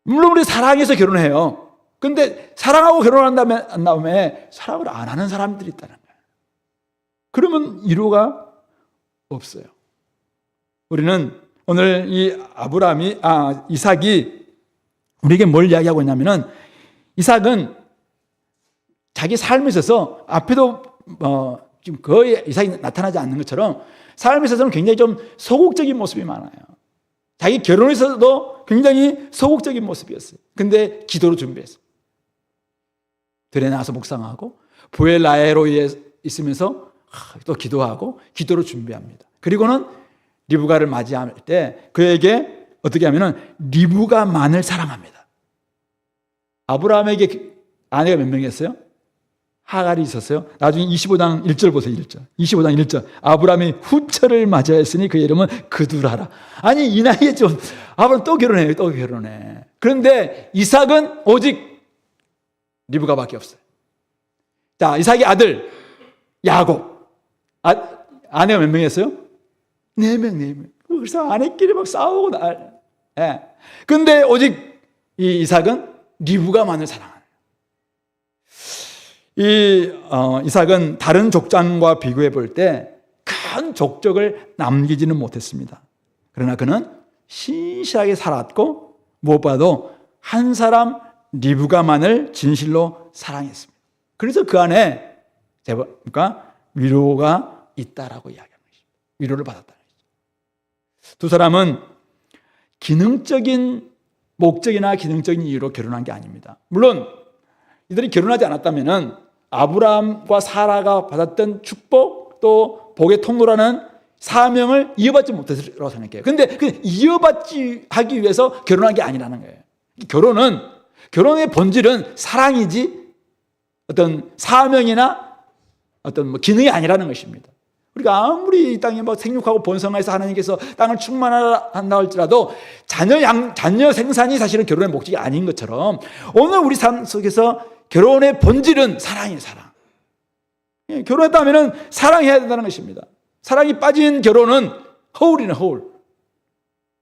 물론 우리 사랑해서 결혼해요. 근데 사랑하고 결혼한 다음에 사랑을 안 하는 사람들이 있다는 거예요. 그러면 이유가 없어요. 우리는 오늘 이 이삭이 우리에게 뭘 이야기하고 있냐면은, 이삭은 자기 삶에 있어서 앞에도 지금 거의 이삭이 나타나지 않는 것처럼 삶에 있어서는 굉장히 좀 소극적인 모습이 많아요. 자기 결혼에서도 굉장히 소극적인 모습이었어요. 근데 기도로 준비했어요. 들에 나가서 묵상하고 부엘라에로에 있으면서 또 기도하고 기도로 준비합니다. 그리고는 리브가를 맞이할 때 그에게 어떻게 하면은 리브가만을 사랑합니다. 아브라함에게 아내가 몇 명이었어요? 하갈이 있었어요. 나중에 25장 1절 보세요. 1절. 25장 1절. 아브라함이 후처를 맞이하였으니 그 이름은 그두라라. 아니, 이 나이에 좀 아브라함 또 결혼해요. 또 결혼해. 그런데 이삭은 오직 리브가밖에 없어요. 자, 이삭의 아들 야곱. 아내가 몇 명이었어요? 4명. 그래서 아내끼리 막 싸우고 예. 근데 오직 이 이삭은 리브가만을 사랑하는. 이삭은 다른 족장과 비교해 볼 때 큰 족적을 남기지는 못했습니다. 그러나 그는 신실하게 살았고 무엇보다도 한 사람 리브가만을 진실로 사랑했습니다. 그래서 그 안에 그러니까 위로가 있다라고 이야기합니다. 위로를 받았다는 거죠. 두 사람은 기능적인 목적이나 기능적인 이유로 결혼한 게 아닙니다. 물론 이들이 결혼하지 않았다면 아브라함과 사라가 받았던 축복 또 복의 통로라는 사명을 이어받지 못했을 거라고 생각해요. 근데 그 이어받지 하기 위해서 결혼한 게 아니라는 거예요. 결혼의 본질은 사랑이지 어떤 사명이나 어떤 뭐 기능이 아니라는 것입니다. 우리가 아무리 이 땅에 뭐 생육하고 번성해서 하나님께서 땅을 충만한다 할지라도 자녀 생산이 사실은 결혼의 목적이 아닌 것처럼 오늘 우리 삶 속에서 결혼의 본질은 사랑이에요. 사랑. 결혼했다면 사랑해야 된다는 것입니다. 사랑이 빠진 결혼은 허울이네, 허울.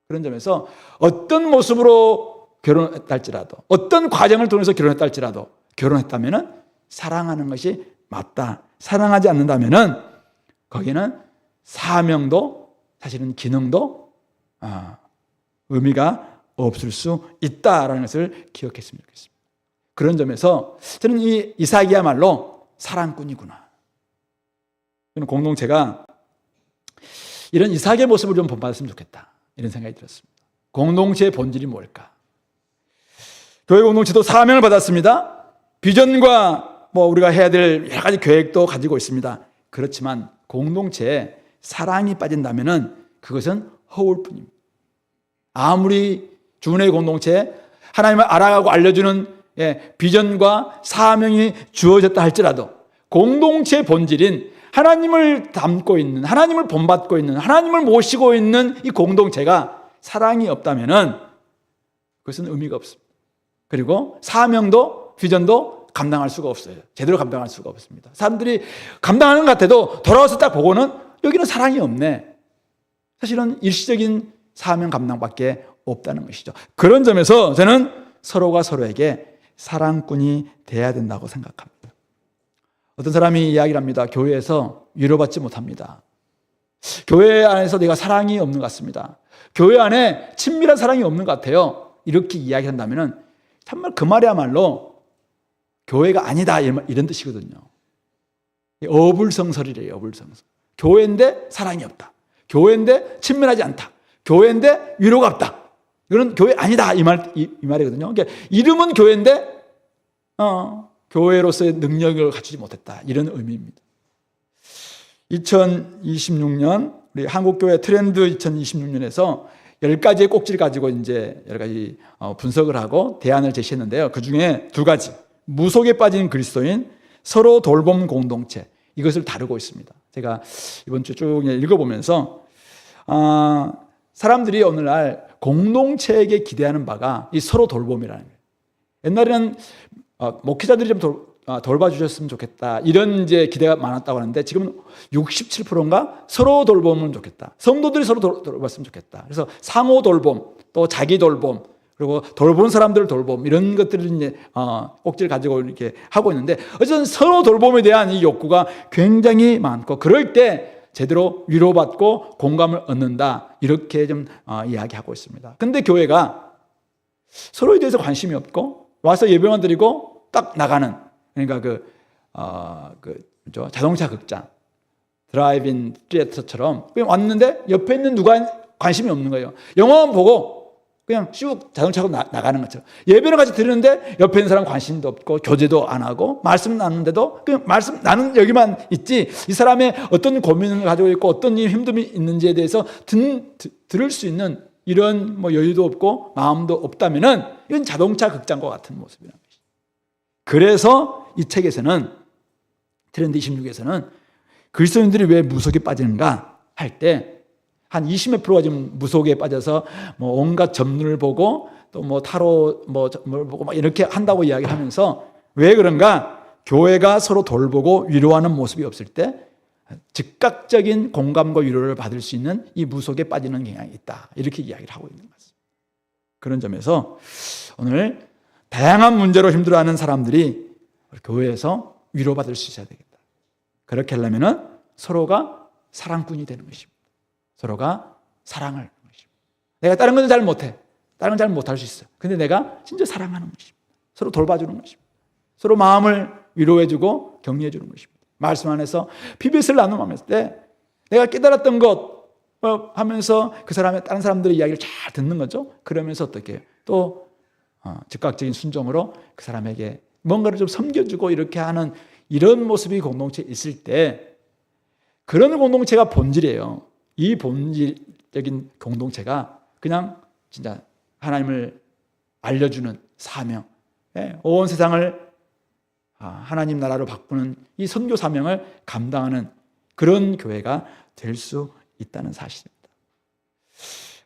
그런 점에서 어떤 모습으로 결혼했다 할지라도 어떤 과정을 통해서 결혼했다 할지라도 결혼했다면 사랑하는 것이 맞다. 사랑하지 않는다면 거기는 사명도 사실은 기능도 의미가 없을 수 있다라는 것을 기억했으면 좋겠습니다. 그런 점에서 저는 이 이삭이야말로 사랑꾼이구나. 저는 공동체가 이런 이삭의 모습을 좀 본받았으면 좋겠다. 이런 생각이 들었습니다. 공동체의 본질이 뭘까? 교회 공동체도 사명을 받았습니다. 비전과 우리가 해야 될 여러 가지 계획도 가지고 있습니다. 그렇지만 공동체에 사랑이 빠진다면 그것은 허울뿐입니다. 아무리 주은의 공동체에 하나님을 알아가고 알려주는 비전과 사명이 주어졌다 할지라도 공동체의 본질인 하나님을 닮고 있는, 하나님을 본받고 있는, 하나님을 모시고 있는 이 공동체가 사랑이 없다면 그것은 의미가 없습니다. 그리고 사명도 비전도 감당할 수가 없어요. 제대로 감당할 수가 없습니다. 사람들이 감당하는 것 같아도 돌아와서 딱 보고는 여기는 사랑이 없네. 사실은 일시적인 사명 감당밖에 없다는 것이죠. 그런 점에서 저는 서로가 서로에게 사랑꾼이 돼야 된다고 생각합니다. 어떤 사람이 이야기를 합니다. 교회에서 위로받지 못합니다. 교회 안에서 내가 사랑이 없는 것 같습니다. 교회 안에 친밀한 사랑이 없는 것 같아요. 이렇게 이야기한다면 정말 그 말이야말로 교회가 아니다 이런 뜻이거든요. 어불성설이래요. 어불성설. 교회인데 사랑이 없다. 교회인데 친밀하지 않다. 교회인데 위로가 없다. 이건 교회 아니다 이 말이거든요. 그러니까 이름은 교회인데 교회로서의 능력을 갖추지 못했다 이런 의미입니다. 2026년 우리 한국교회 트렌드 2026년에서 10가지의 꼭지를 가지고 이제 여러 가지 분석을 하고 대안을 제시했는데요. 그 중에 2가지, 무속에 빠진 그리스도인, 서로 돌봄 공동체, 이것을 다루고 있습니다. 제가 이번 주 쭉 읽어보면서 사람들이 오늘날 공동체에게 기대하는 바가 이 서로 돌봄이라는 거예요. 옛날에는 목회자들이 좀 돌봐주셨으면 좋겠다 이런 이제 기대가 많았다고 하는데 지금은 67%인가 서로 돌보면 좋겠다. 성도들이 서로 돌봤으면 좋겠다. 그래서 상호 돌봄, 또 자기 돌봄, 그리고 돌보는 사람들을 돌봄 이런 것들을 이제 꼭지를 가지고 이렇게 하고 있는데 어쨌든 서로 돌봄에 대한 이 욕구가 굉장히 많고 그럴 때 제대로 위로받고 공감을 얻는다 이렇게 좀 이야기하고 있습니다. 근데 교회가 서로에 대해서 관심이 없고 와서 예배만 드리고 딱 나가는 그러니까 자동차 극장 드라이브인 시애터처럼 그냥 왔는데 옆에 있는 누가 관심이 없는 거예요. 영화만 보고 그냥 쭉 자동차로 나가는 것처럼 예배를 같이 드리는데 옆에 있는 사람 관심도 없고 교제도 안 하고 말씀 나누는데도 그냥 말씀 나는 여기만 있지 이 사람의 어떤 고민을 가지고 있고 어떤 힘듦이 있는지에 대해서 들을 수 있는 이런 여유도 없고 마음도 없다면은 이건 자동차 극장과 같은 모습이라는 것이죠. 그래서 이 책에서는 트렌드 26에서는 그리스도인들이 왜 무속에 빠지는가 할 때 한 20몇 프로가 지금 무속에 빠져서 온갖 점문을 보고 또 타로 뭘 보고 이렇게 한다고 이야기를 하면서 왜 그런가? 교회가 서로 돌보고 위로하는 모습이 없을 때 즉각적인 공감과 위로를 받을 수 있는 이 무속에 빠지는 경향이 있다. 이렇게 이야기를 하고 있는 것입니다. 그런 점에서 오늘 다양한 문제로 힘들어하는 사람들이 교회에서 위로받을 수 있어야 되겠다. 그렇게 하려면 서로가 사랑꾼이 되는 것입니다. 서로가 사랑을 하는 것입니다. 내가 다른 건 잘 못해. 다른 건 잘 못할 수 있어. 근데 내가 진짜 사랑하는 것입니다. 서로 돌봐주는 것입니다. 서로 마음을 위로해주고 격려해주는 것입니다. 말씀 안에서 PBS를 나누면서 때 내가 깨달았던 것 하면서 그 사람의 다른 사람들의 이야기를 잘 듣는 거죠. 그러면서 어떻게 해요? 또 즉각적인 순종으로 그 사람에게 뭔가를 좀 섬겨주고 이렇게 하는 이런 모습이 공동체에 있을 때 그런 공동체가 본질이에요. 이 본질적인 공동체가 그냥 진짜 하나님을 알려주는 사명, 온 세상을 하나님 나라로 바꾸는 이 선교 사명을 감당하는 그런 교회가 될 수 있다는 사실입니다.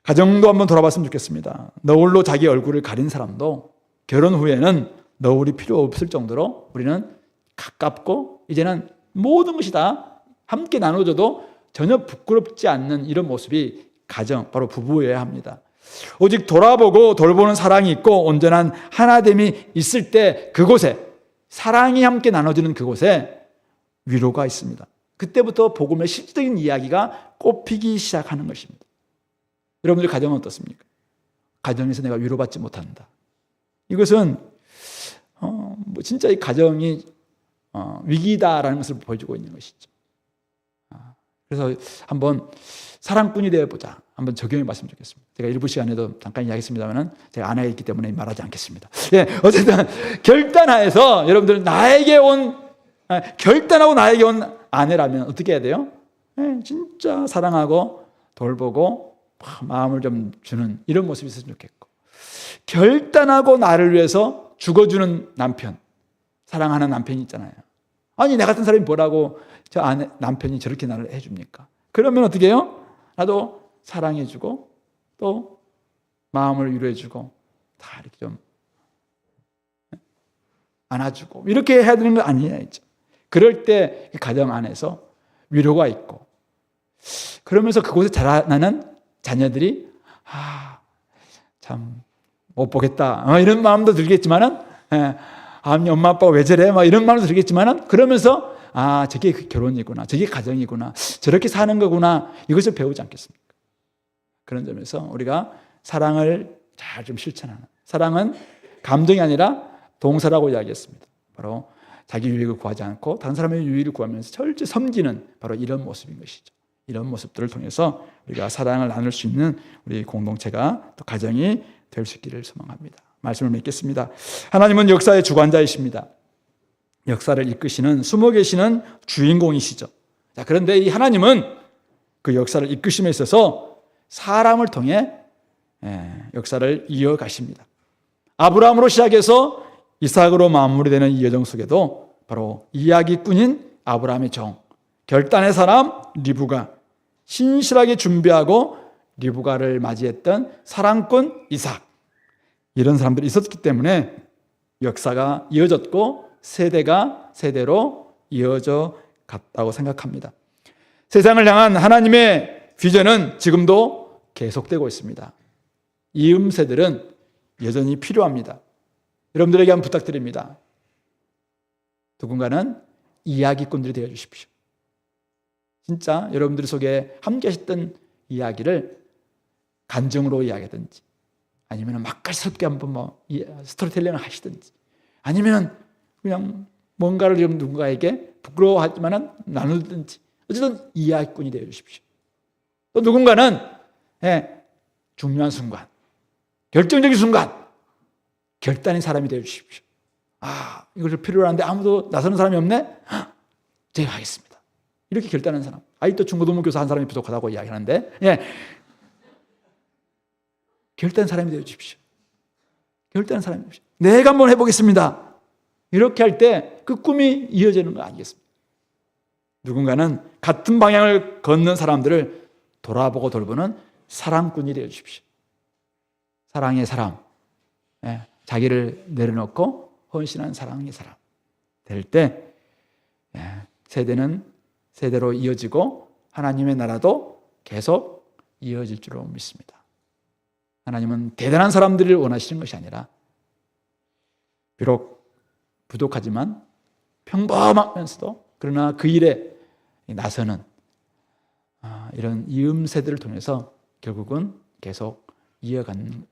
가정도 한번 돌아봤으면 좋겠습니다. 너울로 자기 얼굴을 가린 사람도 결혼 후에는 너울이 필요 없을 정도로 우리는 가깝고 이제는 모든 것이 다 함께 나눠줘도 전혀 부끄럽지 않는 이런 모습이 가정, 바로 부부여야 합니다. 오직 돌아보고 돌보는 사랑이 있고 온전한 하나됨이 있을 때 그곳에 사랑이 함께 나눠지는 그곳에 위로가 있습니다. 그때부터 복음의 실질적인 이야기가 꽃피기 시작하는 것입니다. 여러분들 가정은 어떻습니까? 가정에서 내가 위로받지 못한다. 이것은 진짜 이 가정이 위기다라는 것을 보여주고 있는 것이죠. 그래서 한번 사랑꾼이 되어보자. 한번 적용해 봤으면 좋겠습니다. 제가 일부 시간에도 잠깐 이야기했습니다만 제가 아내가 있기 때문에 말하지 않겠습니다. 어쨌든 결단하여서 여러분들 결단하고 나에게 온 아내라면 어떻게 해야 돼요? 진짜 사랑하고 돌보고 마음을 좀 주는 이런 모습이 있었으면 좋겠고 결단하고 나를 위해서 죽어주는 남편, 사랑하는 남편이 있잖아요. 아니 내 같은 사람이 뭐라고 저 아내 남편이 저렇게 나를 해줍니까? 그러면 어떻게 해요? 나도 사랑해주고 또 마음을 위로해주고 다 이렇게 좀 안아주고 이렇게 해야 되는 거 아니냐죠. 그럴 때 가정 안에서 위로가 있고 그러면서 그곳에 자라나는 자녀들이 참 못 보겠다 이런 마음도 들겠지만은 엄마 아빠가 왜 저래 이런 마음도 들겠지만은 그러면서 저게 결혼이구나, 저게 가정이구나, 저렇게 사는 거구나, 이것을 배우지 않겠습니까? 그런 점에서 우리가 사랑을 잘 좀 실천하는, 사랑은 감정이 아니라 동사라고 이야기했습니다. 바로 자기 유익을 구하지 않고 다른 사람의 유익을 구하면서 철저히 섬기는 바로 이런 모습인 것이죠. 이런 모습들을 통해서 우리가 사랑을 나눌 수 있는 우리 공동체가 또 가정이 될 수 있기를 소망합니다. 말씀을 맺겠습니다. 하나님은 역사의 주관자이십니다. 역사를 이끄시는, 숨어 계시는 주인공이시죠. 자, 그런데 이 하나님은 그 역사를 이끄심에 있어서 사람을 통해 역사를 이어가십니다. 아브라함으로 시작해서 이삭으로 마무리되는 이 여정 속에도 바로 이야기꾼인 아브라함의 종, 결단의 사람 리브가, 신실하게 준비하고 리브가를 맞이했던 사랑꾼 이삭, 이런 사람들이 있었기 때문에 역사가 이어졌고 세대가 세대로 이어져 갔다고 생각합니다. 세상을 향한 하나님의 비전은 지금도 계속되고 있습니다. 이음새들은 여전히 필요합니다. 여러분들에게 한번 부탁드립니다. 누군가는 이야기꾼들이 되어 주십시오. 진짜 여러분들 속에 함께 하셨던 이야기를 간증으로 이야기하든지, 아니면 맛깔스럽게 한번 스토리텔링을 하시든지, 아니면 그냥 뭔가를 좀 누군가에게 부끄러워하지만 나누든지, 어쨌든 이야기꾼이 되어 주십시오. 또 누군가는 중요한 순간, 결정적인 순간 결단의 사람이 되어 주십시오. 이것을 필요로 하는데 아무도 나서는 사람이 없네? 제가 하겠습니다. 이렇게 결단하는 사람. 아직도 중고등부교사 한 사람이 부족하다고 이야기하는데, 결단한 사람이 되어 주십시오. 결단한 사람이 되어 주십시오. 내가 한번 해보겠습니다. 이렇게 할 때 그 꿈이 이어지는 거 아니겠습니까? 누군가는 같은 방향을 걷는 사람들을 돌아보고 돌보는 사랑꾼이 되어 주십시오. 사랑의 사람, 자기를 내려놓고 헌신한 사랑의 사람 될 때 세대는 세대로 이어지고 하나님의 나라도 계속 이어질 줄로 믿습니다. 하나님은 대단한 사람들을 원하시는 것이 아니라 비록 부족하지만 평범하면서도 그러나 그 일에 나서는 이런 이음세대를 통해서 결국은 계속 이어가는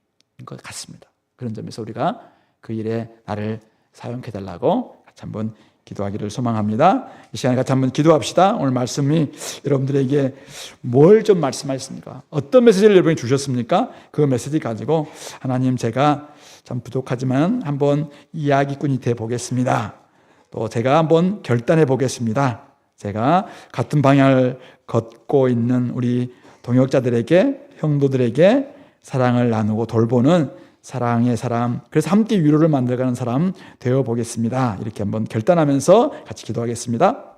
것 같습니다. 그런 점에서 우리가 그 일에 나를 사용해 달라고 같이 한번 기도하기를 소망합니다. 이 시간에 같이 한번 기도합시다. 오늘 말씀이 여러분들에게 뭘 좀 말씀하셨습니까? 어떤 메시지를 여러분이 주셨습니까? 그 메시지 가지고 하나님, 제가 참 부족하지만 한번 이야기꾼이 돼 보겠습니다. 또 제가 한번 결단해 보겠습니다. 제가 같은 방향을 걷고 있는 우리 동역자들에게, 형도들에게 사랑을 나누고 돌보는 사랑의 사람, 그래서 함께 위로를 만들어가는 사람 되어 보겠습니다. 이렇게 한번 결단하면서 같이 기도하겠습니다.